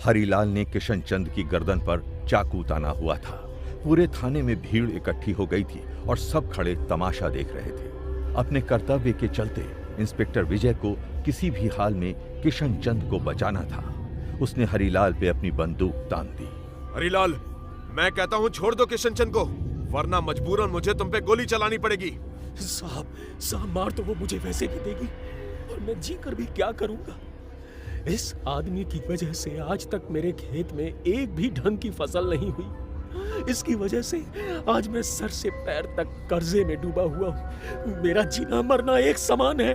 हरिलाल ने किशन चंद की गर्दन पर चाकू ताना हुआ था। पूरे थाने में भीड़ इकट्ठी हो गई थी और सब खड़े तमाशा देख रहे थे। अपने कर्तव्य के चलते इंस्पेक्टर विजय को किसी भी हाल में किशन चंद को बचाना था। उसने हरिलाल पे अपनी बंदूक तान दी। हरिलाल, मैं कहता हूँ छोड़ दो किशन चंद को, वरना मजबूरन मुझे तुम पे गोली चलानी पड़ेगी। साहब मार तो वो मुझे वैसे भी देगी, और मैं जी कर भी क्या करूंगा। इस आदमी की वजह से आज तक मेरे खेत में एक भी ढंग की फसल नहीं हुई। इसकी वजह से आज मैं सर से पैर तक कर्जे में डूबा हुआ हूँ। मेरा जीना मरना एक समान है।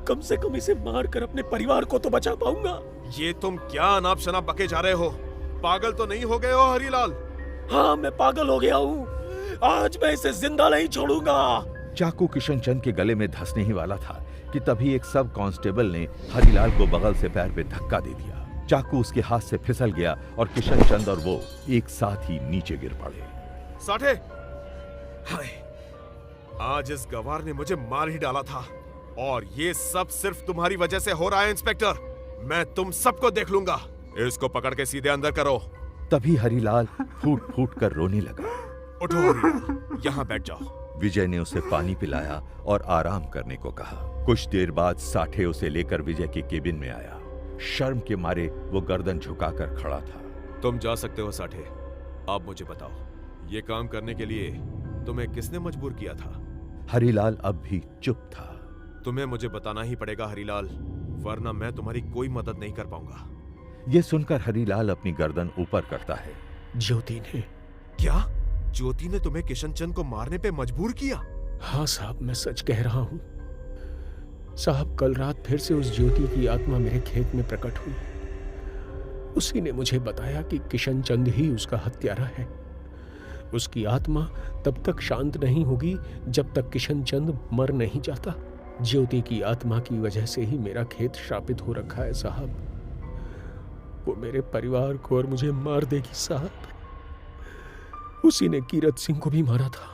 कम से कम इसे मारकर अपने परिवार को तो बचा पाऊंगा। ये तुम क्या अनाप शनाप बके जा रहे हो? पागल तो नहीं हो गए हो हरिलाल? हाँ, मैं पागल हो गया हूँ। आज मैं इसे जिंदा नहीं छोड़ूंगा। चाकू किशन चंद के गले में धंसने ही वाला था कि तभी एक सब कांस्टेबल ने हरिलाल को बगल से पैर पे धक्का दे दिया। चाकू उसके हाथ से फिसल गया और किशन चंद और वो एक साथ ही नीचे गिर पड़े। साठे, हाय, आज इस गवार ने मुझे मार ही डाला था, और ये सब सिर्फ तुम्हारी वजह से हो रहा है इंस्पेक्टर। मैं तुम सबको देख लूंगा। इसको पकड़ के सीधे अंदर करो। तभी हरिलाल फूट फूट कर रोने लगा। उठो हरिलाल, यहाँ बैठ जाओ। विजय ने उसे पानी पिलाया और आराम करने को कहा। कुछ देर बाद साठे उसे लेकर विजय के केबिन में आया। शर्म के मारे वो गर्दन झुकाकर खड़ा था। तुम जा सकते हो साठे। आप मुझे बताओ, ये काम करने के लिए तुम्हें किसने मजबूर किया था? हरिलाल अब भी चुप था। तुम्हें मुझे बताना ही पड़ेगा हरिलाल, वरना मैं तुम्हारी कोई मदद नहीं कर पाऊंगा। ये सुनकर हरिलाल अपनी गर्दन ऊपर करता है। ज्योति ने। क्या? ज्योति ने तुम्हें किशन चंद को मारने पे मजबूर किया? हाँ साहब, मैं सच कह रहा हूँ। साहब, कल रात फिर से उस ज्योति की आत्मा मेरे खेत में प्रकट हुई। उसी ने मुझे बताया कि किशन चंद ही उसका हत्यारा है। उसकी आत्मा तब तक शांत नहीं होगी जब तक किशन चंद मर नहीं जाता। ज्योति की आत्मा की वजह से ही मेरा खेत श्रापित हो रखा है साहब। वो मेरे परिवार को और मुझे मार देगी साहब। उसी ने कीरत सिंह को भी मारा था।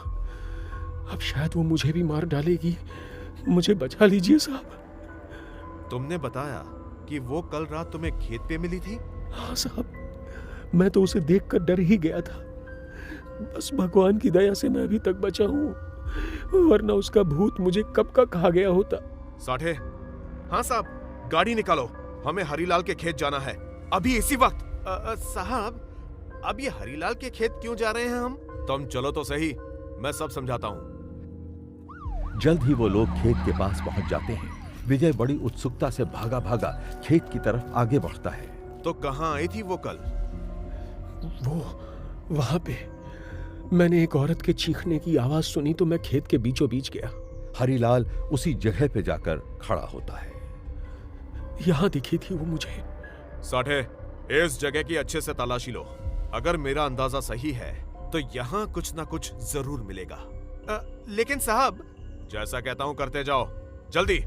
अब शायद वो मुझे भी मार डालेगी। मुझे बचा लीजिए साहब। तुमने बताया कि वो कल रात तुम्हें खेत पे मिली थी? हाँ साहब, मैं तो उसे देखकर डर ही गया था। बस भगवान की दया से मैं अभी तक बचा हूँ, वरना उसका भूत मुझे कब का खा गया होता। साठे, हाँ साहब, गाड़ी निकालो, हमें हरिलाल के खेत जाना है अभी इसी वक्त। साहब, अब ये हरिलाल के खेत क्यों जा रहे हैं हम? तुम चलो तो सही, मैं सब समझाता हूँ। जल्द ही वो लोग खेत के पास पहुंच जाते हैं। विजय बड़ी उत्सुकता से भागा भागा खेत की तरफ आगे बढ़ता है। तो कहाँ आई थी वो कल? वो वहां पे मैंने एक औरत के चीखने की आवाज सुनी तो मैं खेत के बीचों बीच गया। हरिलाल उसी जगह पे जाकर खड़ा होता है। यहां दिखी थी वो मुझे। साठे, इस जगह की अच्छे से तलाशी लो। अगर मेरा अंदाजा सही है तो यहाँ कुछ ना कुछ जरूर मिलेगा। लेकिन साहब, जैसा कहता हूँ करते जाओ, जल्दी।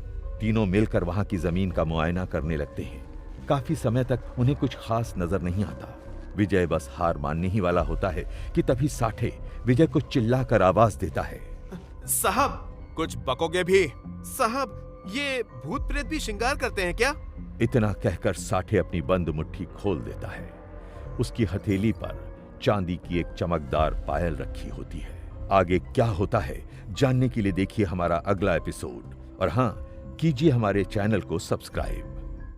तीनों मिलकर वहां की जमीन का मुआयना करने लगते हैं। काफी समय तक उन्हें कुछ खास नजर नहीं आता। विजय बस हार मानने ही वाला होता है कि तभी साठे विजय को चिल्लाकर आवाज देता है। साहब, कुछ बकोगे भी? साहब, ये भूत प्रेत भी श्रृंगार करते हैं क्या? इतना कहकर साठे अपनी बंद मुट्ठी खोल देता है। उसकी हथेली पर चांदी की एक चमकदार पायल रखी होती है। आगे क्या होता है जानने के लिए देखिए हमारा अगला एपिसोड। और हाँ, कीजिए हमारे चैनल को सब्सक्राइब।